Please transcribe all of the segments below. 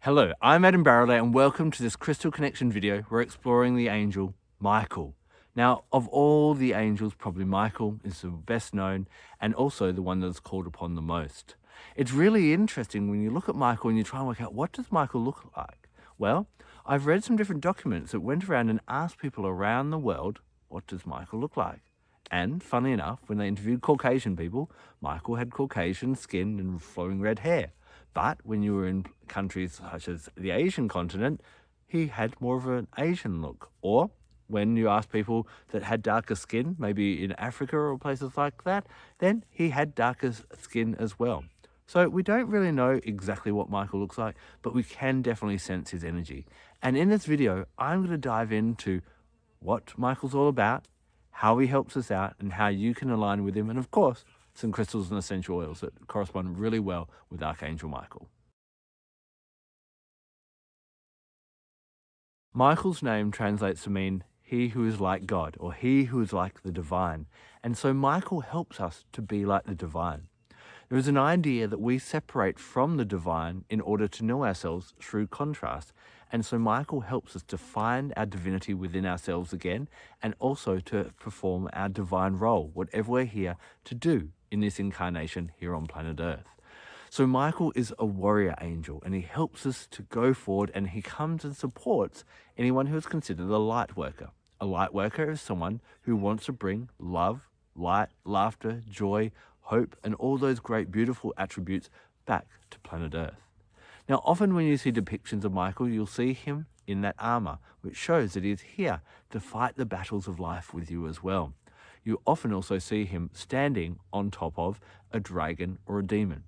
Hello, I'm Adam Barralet and welcome to this Crystal Connection video. We're exploring the angel Michael. Now, of all the angels, probably Michael is the best known and also the one that's called upon the most. It's really interesting when you look at Michael and you try and work out, what does Michael look like? Well, I've read some different documents that went around and asked people around the world, what does Michael look like? And funnily enough, when they interviewed Caucasian people, Michael had Caucasian skin and flowing red hair. But when you were in countries such as the Asian continent, he had more of an Asian look. Or when you asked people that had darker skin, maybe in Africa or places like that, then he had darker skin as well. So we don't really know exactly what Michael looks like, but we can definitely sense his energy. And in this video, I'm going to dive into what Michael's all about, how he helps us out, and how you can align with him, and of course, some crystals and essential oils that correspond really well with Archangel Michael. Michael's name translates to mean he who is like God, or he who is like the divine. And so Michael helps us to be like the divine. There is an idea that we separate from the divine in order to know ourselves through contrast. And so Michael helps us to find our divinity within ourselves again, and also to perform our divine role, whatever we're here to do in this incarnation here on planet Earth. So Michael is a warrior angel, and he helps us to go forward, and he comes and supports anyone who is considered a light worker. A light worker is someone who wants to bring love, light, laughter, joy, hope, and all those great, beautiful attributes back to planet Earth. Now, often when you see depictions of Michael, you'll see him in that armour, which shows that he is here to fight the battles of life with you as well. You often also see him standing on top of a dragon or a demon.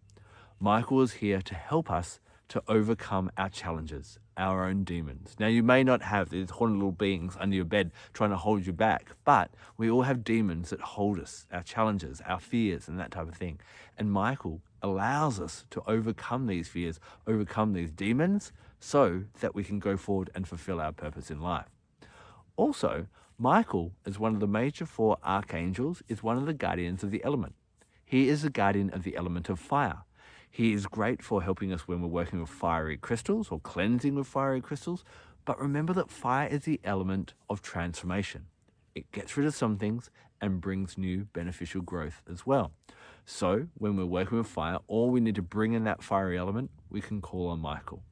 Michael is here to help us to overcome our challenges, our own demons. Now, you may not have these horny little beings under your bed trying to hold you back, but we all have demons that hold us, our challenges, our fears, and that type of thing. And Michael allows us to overcome these fears, overcome these demons, so that we can go forward and fulfill our purpose in life. Also, Michael, as one of the major 4 archangels, is one of the guardians of the element. He is the guardian of the element of fire. He is great for helping us when we're working with fiery crystals or cleansing with fiery crystals. But remember that fire is the element of transformation. It gets rid of some things and brings new beneficial growth as well. So when we're working with fire, or we need to bring in that fiery element, we can call on Michael.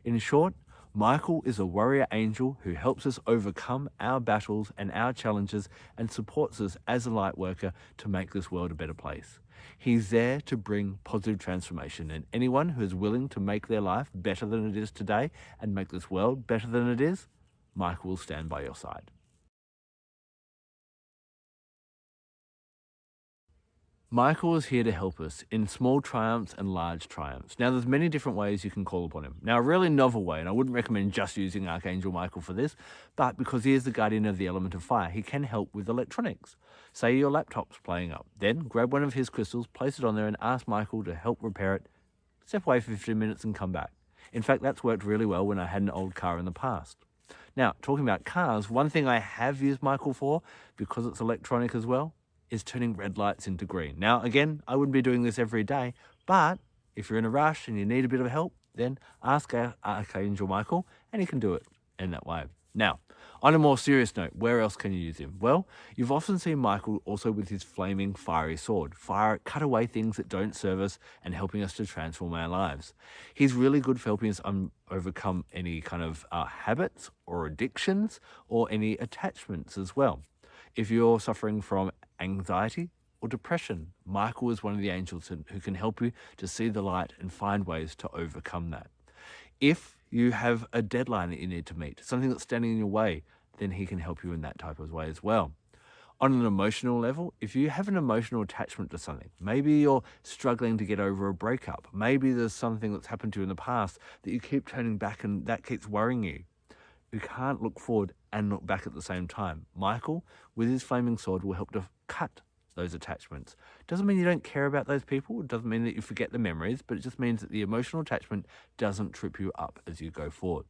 In short, Michael is a warrior angel who helps us overcome our battles and our challenges and supports us as a light worker to make this world a better place. He's there to bring positive transformation, and anyone who is willing to make their life better than it is today and make this world better than it is, Michael will stand by your side. Michael is here to help us in small triumphs and large triumphs. Now, there's many different ways you can call upon him. Now, a really novel way, and I wouldn't recommend just using Archangel Michael for this, but because he is the guardian of the element of fire, he can help with electronics. Say your laptop's playing up, then grab one of his crystals, place it on there, and ask Michael to help repair it. Step away for 15 minutes and come back. In fact, that's worked really well when I had an old car in the past. Now, talking about cars, one thing I have used Michael for, because it's electronic as well, is turning red lights into green. Now, again, I wouldn't be doing this every day, but if you're in a rush and you need a bit of help, then ask Archangel Michael and he can do it in that way. Now, on a more serious note, where else can you use him? Well, you've often seen Michael also with his flaming fiery sword. Fire, cut away things that don't serve us and helping us to transform our lives. He's really good for helping us overcome any kind of habits or addictions or any attachments as well. If you're suffering from anxiety or depression, Michael is one of the angels who can help you to see the light and find ways to overcome that. If you have a deadline that you need to meet, something that's standing in your way, then he can help you in that type of way as well. On an emotional level, if you have an emotional attachment to something, maybe you're struggling to get over a breakup, maybe there's something that's happened to you in the past that you keep turning back and that keeps worrying you. You can't look forward and look back at the same time. Michael, with his flaming sword, will help to cut those attachments. Doesn't mean you don't care about those people. It doesn't mean that you forget the memories, but it just means that the emotional attachment doesn't trip you up as you go forward.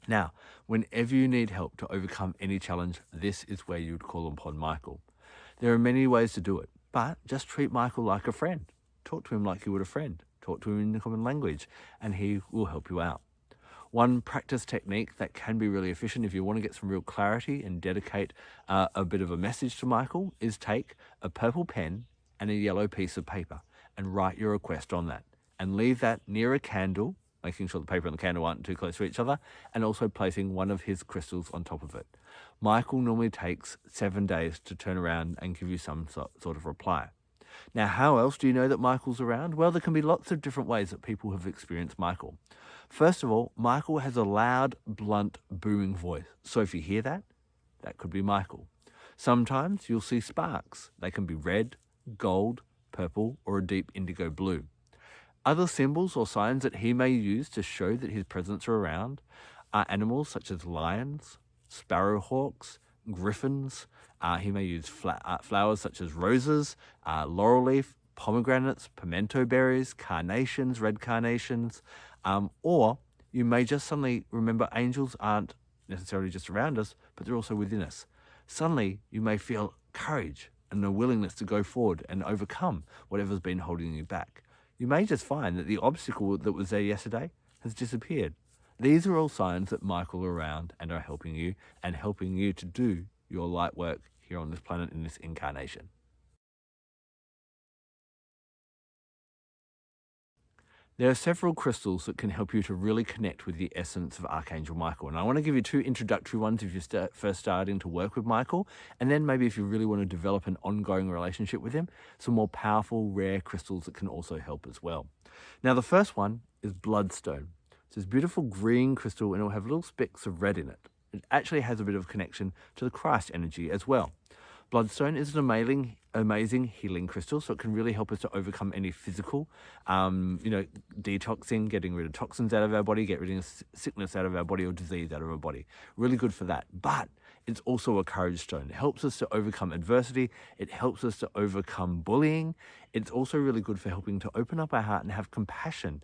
Now, whenever you need help to overcome any challenge, this is where you would call upon Michael. There are many ways to do it, but just treat Michael like a friend. Talk to him like you would a friend. Talk to him in the common language, and he will help you out. One practice technique that can be really efficient if you want to get some real clarity and dedicate a bit of a message to Michael is take a purple pen and a yellow piece of paper and write your request on that and leave that near a candle, making sure the paper and the candle aren't too close to each other, and also placing one of his crystals on top of it. Michael normally takes 7 days to turn around and give you some sort of reply. Now, how else do you know that Michael's around? Well, there can be lots of different ways that people have experienced Michael. First of all, Michael has a loud, blunt, booming voice. So if you hear that, that could be Michael. Sometimes you'll see sparks. They can be red, gold, purple, or a deep indigo blue. Other symbols or signs that he may use to show that his presence are around are animals such as lions, sparrowhawks, griffins. He may use flowers such as roses, laurel leaf, pomegranates, pimento berries, carnations, red carnations, or you may just suddenly remember angels aren't necessarily just around us, but they're also within us. Suddenly you may feel courage and a willingness to go forward and overcome whatever's been holding you back. You may just find that the obstacle that was there yesterday has disappeared. These are all signs that Michael are around and are helping you to do your light work here on this planet in this incarnation. There are several crystals that can help you to really connect with the essence of Archangel Michael. And I want to give you 2 introductory ones if you're first starting to work with Michael. And then maybe if you really want to develop an ongoing relationship with him, some more powerful, rare crystals that can also help as well. Now, the first one is bloodstone. It's this beautiful green crystal and it will have little specks of red in it. It actually has a bit of connection to the Christ energy as well. Bloodstone is an amazing healing crystal, so it can really help us to overcome any physical, detoxing, getting rid of toxins out of our body, get rid of sickness out of our body or disease out of our body. Really good for that. But it's also a courage stone. It helps us to overcome adversity. It helps us to overcome bullying. It's also really good for helping to open up our heart and have compassion.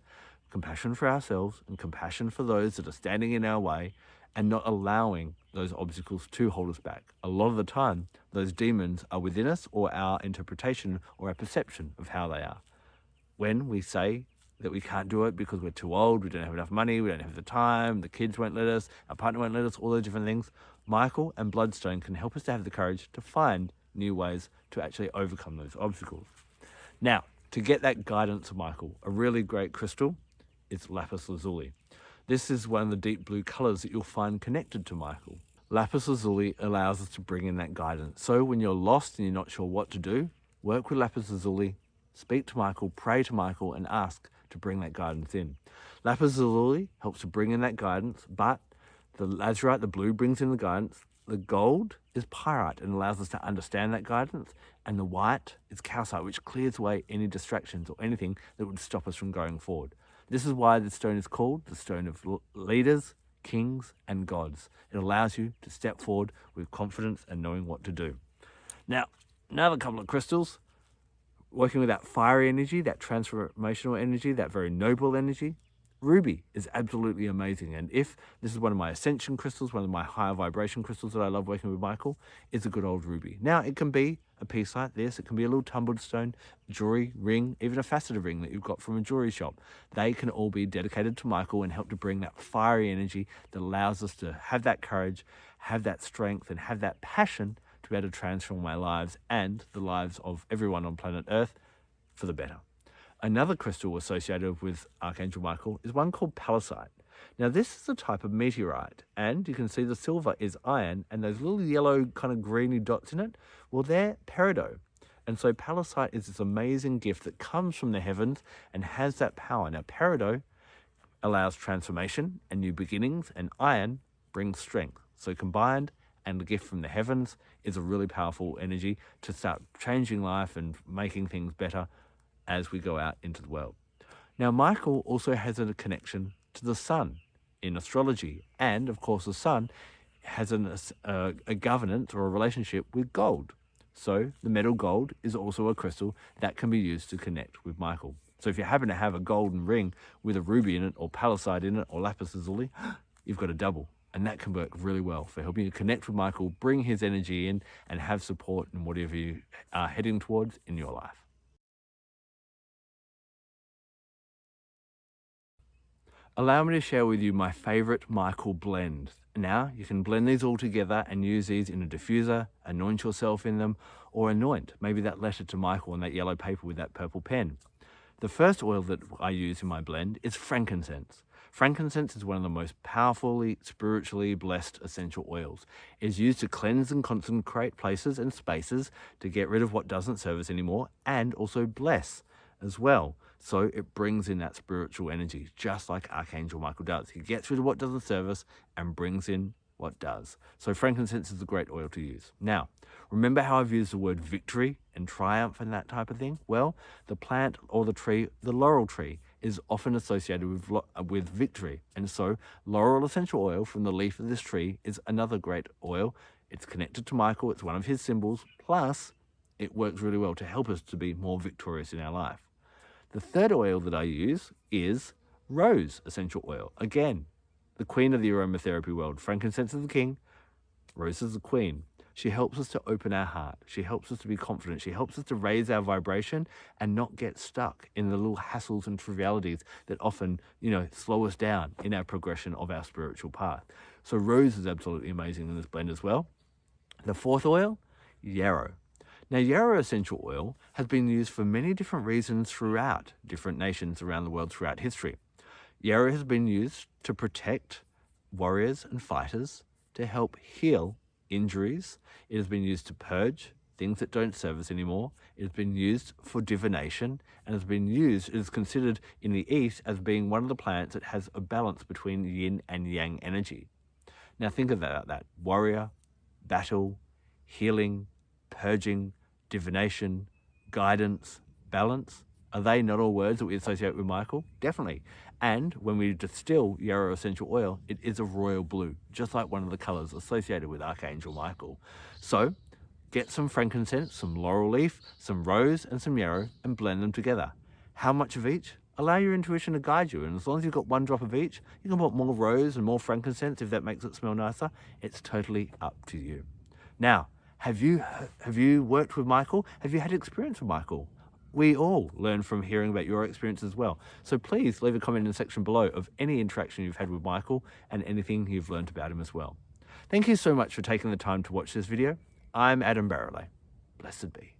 Compassion for ourselves and compassion for those that are standing in our way and not allowing those obstacles to hold us back. A lot of the time, those demons are within us or our interpretation or our perception of how they are. When we say that we can't do it because we're too old, we don't have enough money, we don't have the time, the kids won't let us, our partner won't let us, all those different things, Michael and Bloodstone can help us to have the courage to find new ways to actually overcome those obstacles. Now, to get that guidance of Michael, a really great crystal is lapis lazuli. This is one of the deep blue colors that you'll find connected to Michael. Lapis lazuli allows us to bring in that guidance. So when you're lost and you're not sure what to do, work with lapis lazuli, speak to Michael, pray to Michael, and ask to bring that guidance in. Lapis lazuli helps to bring in that guidance, but the lazurite, the blue, brings in the guidance. The gold is pyrite and allows us to understand that guidance. And the white is calcite, which clears away any distractions or anything that would stop us from going forward. This is why the stone is called the stone of leaders, kings, and gods. It allows you to step forward with confidence and knowing what to do. Now, another couple of crystals, working with that fiery energy, that transformational energy, that very noble energy. Ruby is absolutely amazing. And if this is one of my ascension crystals, one of my higher vibration crystals that I love working with Michael, is a good old ruby. Now, it can be a piece like this. It can be a little tumbled stone, jewelry, ring, even a faceted ring that you've got from a jewelry shop. They can all be dedicated to Michael and help to bring that fiery energy that allows us to have that courage, have that strength, and have that passion to be able to transform our lives and the lives of everyone on planet Earth for the better. Another crystal associated with Archangel Michael is one called palisite. Now, this is a type of meteorite, and you can see the silver is iron, and those little yellow kind of greeny dots in it, well, they're peridot. And so palisite is this amazing gift that comes from the heavens and has that power. Now, peridot allows transformation and new beginnings, and iron brings strength. So combined, and the gift from the heavens is a really powerful energy to start changing life and making things better as we go out into the world. Now, Michael also has a connection to the sun in astrology. And, of course, the sun has a governance or a relationship with gold. So the metal gold is also a crystal that can be used to connect with Michael. So if you happen to have a golden ring with a ruby in it or palisite in it or lapis lazuli, you've got a double. And that can work really well for helping you connect with Michael, bring his energy in, and have support in whatever you are heading towards in your life. Allow me to share with you my favorite Michael blend. Now, you can blend these all together and use these in a diffuser, anoint yourself in them, or anoint maybe that letter to Michael on that yellow paper with that purple pen. The first oil that I use in my blend is frankincense. Frankincense is one of the most powerfully, spiritually blessed essential oils. It is used to cleanse and consecrate places and spaces to get rid of what doesn't serve us anymore and also bless as well. So it brings in that spiritual energy, just like Archangel Michael does. He gets rid of what doesn't serve us and brings in what does. So frankincense is a great oil to use. Now, remember how I've used the word victory and triumph and that type of thing? Well, the plant or the tree, the laurel tree, is often associated with victory. And so laurel essential oil from the leaf of this tree is another great oil. It's connected to Michael. It's one of his symbols. Plus, it works really well to help us to be more victorious in our life. The third oil that I use is rose essential oil. Again, the queen of the aromatherapy world. Frankincense is the king, rose is the queen. She helps us to open our heart. She helps us to be confident. She helps us to raise our vibration and not get stuck in the little hassles and trivialities that often, slow us down in our progression of our spiritual path. So rose is absolutely amazing in this blend as well. The fourth oil, yarrow. Now, yarrow essential oil has been used for many different reasons throughout different nations around the world throughout history. Yarrow has been used to protect warriors and fighters, to help heal injuries. It has been used to purge things that don't serve us anymore. It has been used for divination and it is considered in the East as being one of the plants that has a balance between yin and yang energy. Now think about that. Warrior, battle, healing, purging, divination, guidance, balance. Are they not all words that we associate with Michael? Definitely. And when we distill yarrow essential oil, it is a royal blue, just like one of the colors associated with Archangel Michael. So get some frankincense, some laurel leaf, some rose and some yarrow and blend them together. How much of each? Allow your intuition to guide you. And as long as you've got one drop of each, you can put more rose and more frankincense if that makes it smell nicer. It's totally up to you. Now, have you worked with Michael? Have you had experience with Michael? We all learn from hearing about your experience as well. So please leave a comment in the section below of any interaction you've had with Michael and anything you've learned about him as well. Thank you so much for taking the time to watch this video. I'm Adam Barralet. Blessed be.